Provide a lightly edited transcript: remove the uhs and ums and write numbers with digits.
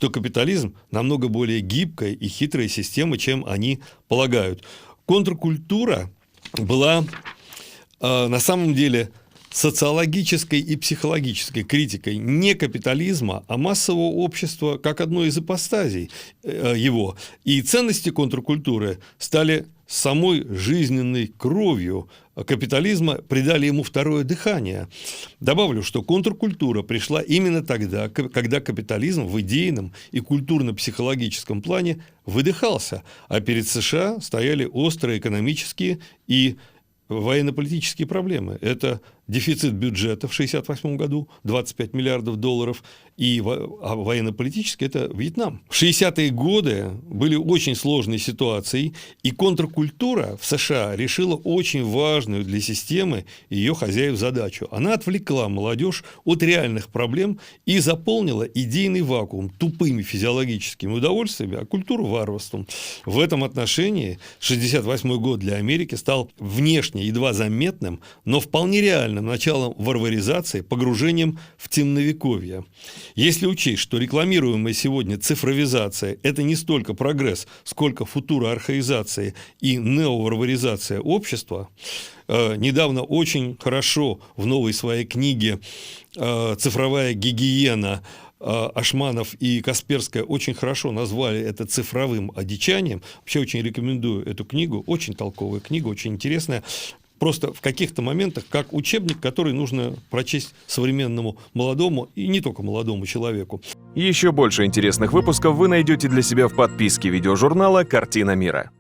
что капитализм намного более гибкая и хитрая система, чем они полагают. Контркультура была на самом деле социологической и психологической критикой не капитализма, а массового общества как одной из ипостазей его. И ценности контркультуры стали самой жизненной кровью капитализма, придали ему второе дыхание. Добавлю, что контркультура пришла именно тогда, когда капитализм в идейном и культурно-психологическом плане выдыхался, а перед США стояли острые экономические и военно-политические проблемы. Это дефицит бюджета в 1968 году, 25 миллиардов долларов, и военно-политически это Вьетнам. В 60-е годы были очень сложные ситуации, и контркультура в США решила очень важную для системы и ее хозяев задачу. Она отвлекла молодежь от реальных проблем и заполнила идейный вакуум тупыми физиологическими удовольствиями, а культуру варварством. В этом отношении 1968 год для Америки стал внешне едва заметным, но вполне реальным началом варваризации, погружением в темновековье. Если учесть, что рекламируемая сегодня цифровизация – это не столько прогресс, сколько футуроархаизация и неоварваризация общества, недавно очень хорошо в новой своей книге «Цифровая гигиена» Ашманов и Касперская очень хорошо назвали это цифровым одичанием. Вообще очень рекомендую эту книгу, очень толковая книга, очень интересная. Просто в каких-то моментах, как учебник, который нужно прочесть современному молодому и не только молодому человеку. Еще больше интересных выпусков вы найдете для себя в подписке видеожурнала «Картина мира».